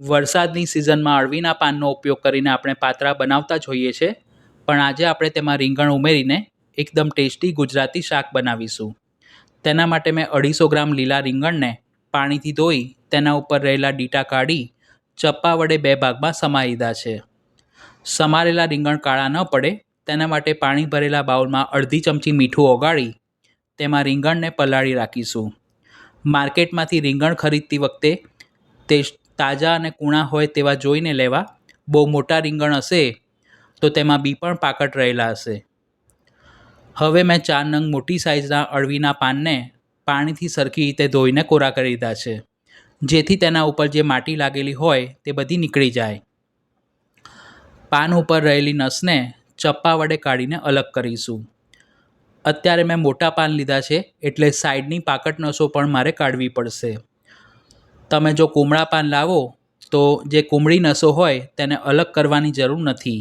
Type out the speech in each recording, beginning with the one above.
વરસાદની સિઝનમાં અળવીના પાનનો ઉપયોગ કરીને આપણે પાતરા બનાવતા જ હોઈએ છીએ, પણ આજે આપણે તેમાં રીંગણ ઉમેરીને એકદમ ટેસ્ટી ગુજરાતી શાક બનાવીશું. તેના માટે મેં 250 ગ્રામ લીલા રીંગણને પાણીથી ધોઈ તેના ઉપર રહેલા ડીટા કાઢી ચપ્પા વડે 2 ભાગમાં સમારી દીધા છે. સમારેલા રીંગણ કાળા ન પડે તેના માટે પાણી ભરેલા બાઉલમાં અડધી ચમચી મીઠું ઓગાળી તેમાં રીંગણને પલાળી રાખીશું. માર્કેટમાંથી રીંગણ ખરીદતી વખતે તે તાજા અને કૂણા હોય તેવા જોઈને લેવા. બહુ મોટા રીંગણ હશે તો તેમાં બી પણ પાકટ રહેલા હશે. હવે મેં 4 નંગ મોટી સાઇઝના અળવીના પાનને પાણીથી સરખી રીતે ધોઈને કોરા કરી દીધા છે, જેથી તેના ઉપર જે માટી લાગેલી હોય તે બધી નીકળી જાય. પાન ઉપર રહેલી નસને ચપ્પા વડે કાઢીને અલગ કરીશું. અત્યારે મેં મોટા પાન લીધા છે એટલે સાઈડની પાકટ નસો પણ મારે કાઢવી પડશે. તમે જો કુમળા પાન લાવો તો જે કુમળી નસો હોય તેને અલગ કરવાની જરૂર નથી.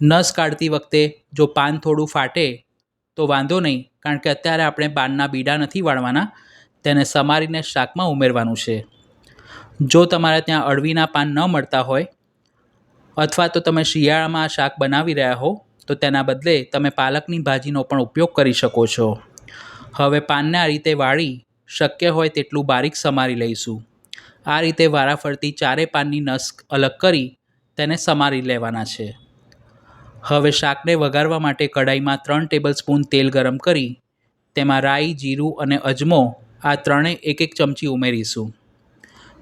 નસ કાઢતી વખતે જો પાન થોડું ફાટે તો વાંધો નહીં, કારણ કે અત્યારે આપણે પાનના બીડા નથી વાળવાના, તેને સમારીને શાકમાં ઉમેરવાનું છે. જો તમારે ત્યાં અળવીના પાન ન મળતા હોય અથવા તો તમે શિયાળામાં શાક બનાવી રહ્યા હો તો તેના બદલે તમે પાલકની ભાજીનો પણ ઉપયોગ કરી શકો છો. હવે પાનને આ રીતે વાળી શક્ય હોય તેટલું બારીક સમારી લઈશું. આ રીતે વારાફરતી ચારે પાનની નસ અલગ કરી તેને સમારી લેવાના છે. હવે શાકને વઘારવા માટે કઢાઈમાં 3 ટેબલસ્પૂન તેલ ગરમ કરી તેમાં રાઈ, જીરું અને અજમો આ ત્રણેય 1-1 ચમચી ઉમેરીશું.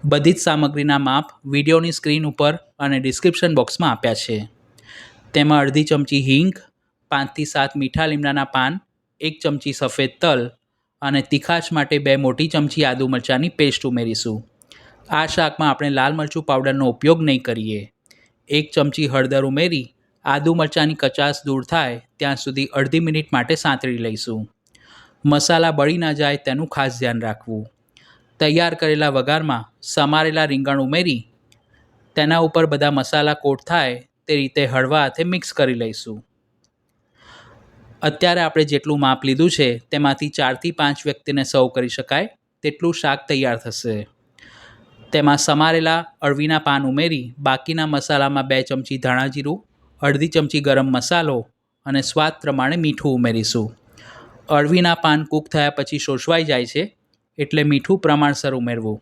બધી જ સામગ્રીના માપ વિડીયોની સ્ક્રીન ઉપર અને ડિસ્ક્રિપ્શન બોક્સમાં આપ્યા છે. તેમાં અડધી ચમચી હિંગ, 5 થી 7 મીઠા લીમડાના પાન, 1 ચમચી સફેદ તલ અને તીખાશ માટે 2 મોટી ચમચી આદુ મરચાંની પેસ્ટ ઉમેરીશું. આ શાકમાં આપણે લાલ મરચું પાવડરનો ઉપયોગ નહીં કરીએ. 1 ચમચી હળદર ઉમેરી આદુ મરચાંની કચાશ દૂર થાય ત્યાં સુધી અડધી મિનિટ માટે સાંતળી લઈશું. મસાલા બળી ન જાય તેનું ખાસ ધ્યાન રાખવું. તૈયાર કરેલા વઘારમાં સમારેલા રીંગણ ઉમેરી તેના ઉપર બધા મસાલા કોટ થાય તે રીતે હળવા હાથે મિક્સ કરી લઈશું. અત્યારે આપણે જેટલું માપ લીધું છે તેમાંથી 4 થી 5 વ્યક્તિને સર્વ કરી શકાય તેટલું શાક તૈયાર થશે. તેમાં સમારેલા અળવીના પાન ઉમેરી બાકીના મસાલામાં 2 ચમચી ધાણા જીરું, અડધી ચમચી ગરમ મસાલો અને સ્વાદ પ્રમાણે મીઠું ઉમેરીશું. અળવીના પાન કૂક થયા પછી શોષવાઈ જાય છે એટલે મીઠું પ્રમાણસર ઉમેરવું.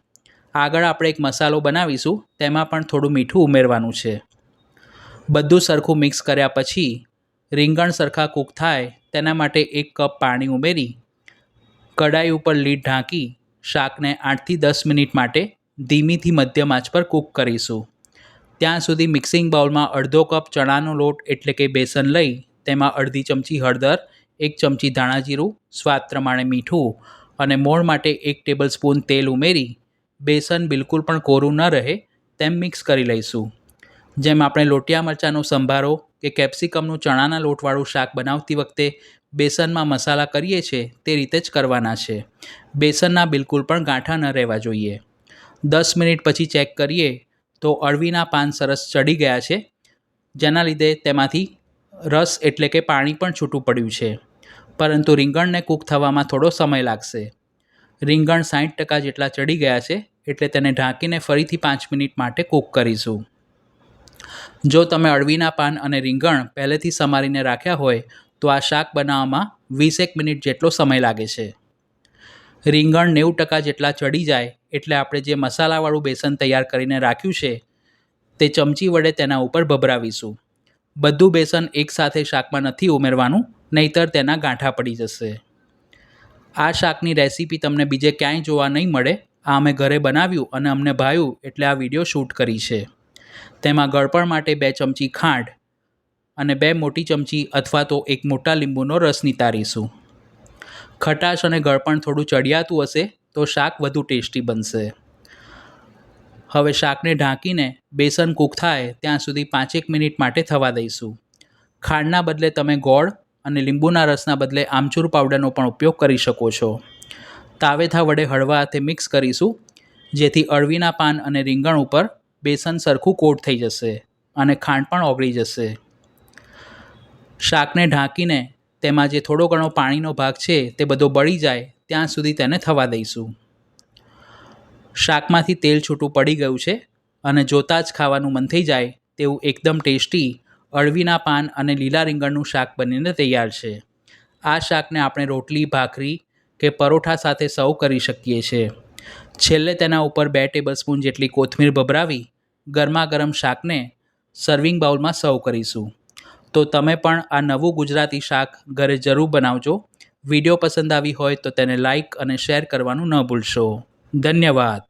આગળ આપણે એક મસાલો બનાવીશું, તેમાં પણ થોડું મીઠું ઉમેરવાનું છે. બધું સરખું મિક્સ કર્યા પછી રીંગણ સરખા કૂક થાય તેના માટે 1 કપ પાણી ઉમેરી કઢાઈ ઉપર લીડ ઢાંકી શાકને 8 થી 10 મિનિટ માટે ધીમીથી મધ્યમ આંચ પર કૂક કરીશું. ત્યાં સુધી મિક્સિંગ બાઉલમાં અડધો કપ ચણાનો લોટ એટલે કે બેસન લઈ તેમાં અડધી ચમચી હળદર, 1 ચમચી ધાણા જીરું, સ્વાદ પ્રમાણે મીઠું અને મોણ માટે 1 ટેબલસ્પૂન તેલ ઉમેરી બેસન બિલકુલ પણ કોરું ન રહે તેમ મિક્સ કરી લઈશું. જેમ આપણે લોટિયા મરચાંનો સંભારો કે કેપ્સિકમનું ચણાના લોટવાળું શાક બનાવતી વખતે બેસનમાં મસાલા કરીએ છીએ તે રીતે જ કરવાના છે. બેસનના બિલકુલ પણ ગાંઠા ન રહેવા જોઈએ. 10 મિનિટ પછી ચેક કરીએ તો અળવીના પાન સરસ ચડી ગયા છે, જેના લીધે તેમાંથી રસ એટલે કે પાણી પણ છૂટું પડ્યું છે, પરંતુ રીંગણને કૂક થવામાં થોડો સમય લાગશે. રીંગણ 60% જેટલા ચડી ગયા છે એટલે તેને ઢાંકીને ફરીથી 5 મિનિટ માટે કૂક કરીશું. જો તમે અળવીના પાન અને રીંગણ પહેલેથી સમારીને રાખ્યા હોય તો આ શાક બનાવવામાં 20 મિનિટ જેટલો સમય લાગે છે. રીંગણ 90% જેટલા ચડી જાય એટલે આપણે જે મસાલાવાળું બેસન તૈયાર કરીને રાખ્યું છે તે ચમચી વડે તેના ઉપર ભભરાવીશું. બધું બેસન એકસાથે શાકમાં નથી ઉમેરવાનું, નહીંતર તેના ગાંઠા પડી જશે. આ શાકની રેસીપી તમને બીજે ક્યાંય જોવા નહીં મળે. આ અમે ઘરે બનાવ્યું અને અમને ભાવ્યું એટલે આ વિડીયો શૂટ કરી છે. તેમાં ગળપણ માટે 2 ચમચી ખાંડ અને 2 મોટી ચમચી અથવા તો 1 મોટા લીંબુનો રસ નિતારીશું. ખટાશ અને ગળપણ થોડું ચડિયાતું હશે તો શાક વધુ ટેસ્ટી બનશે. હવે શાકને ઢાંકીને બેસન કૂક થાય ત્યાં સુધી 5-1 મિનિટ માટે થવા દઈશું. ખાંડના બદલે તમે ગોળ અને લીંબુના રસના બદલે આમચૂર પાવડરનો પણ ઉપયોગ કરી શકો છો. તાવેથા વડે હળવા હાથે મિક્સ કરીશું, જેથી અળવીના પાન અને રીંગણ ઉપર બેસન સરખું કોટ થઈ જશે અને ખાંડ પણ ઓગળી જશે. શાકને ઢાંકીને તેમાં જે થોડો ઘણો પાણીનો ભાગ છે તે બધો બળી જાય ત્યાં સુધી તેને થવા દઈશું. શાકમાંથી તેલ છૂટું પડી ગયું છે. અને જોતાં જ ખાવાનું મન થઈ જાય તેવું એકદમ ટેસ્ટી અળવીના પાન અને લીલા રીંગણનું શાક બનીને તૈયાર છે. આ શાકને આપણે રોટલી, ભાખરી કે પરોઠા સાથે સર્વ કરી શકીએ છીએ. છેલ્લે તેના ઉપર 2 ટેબલસ્પૂન જેટલી કોથમીર ભભરાવી ગરમા ગરમ શાકને સર્વિંગ બાઉલમાં સર્વ કરીશું. તો તમે પણ આ નવું ગુજરાતી શાક ઘરે જરૂર બનાવજો. વિડીયો પસંદ આવી હોય તો તેને લાઈક અને શેર કરવાનું ન ભૂલશો. ધન્યવાદ.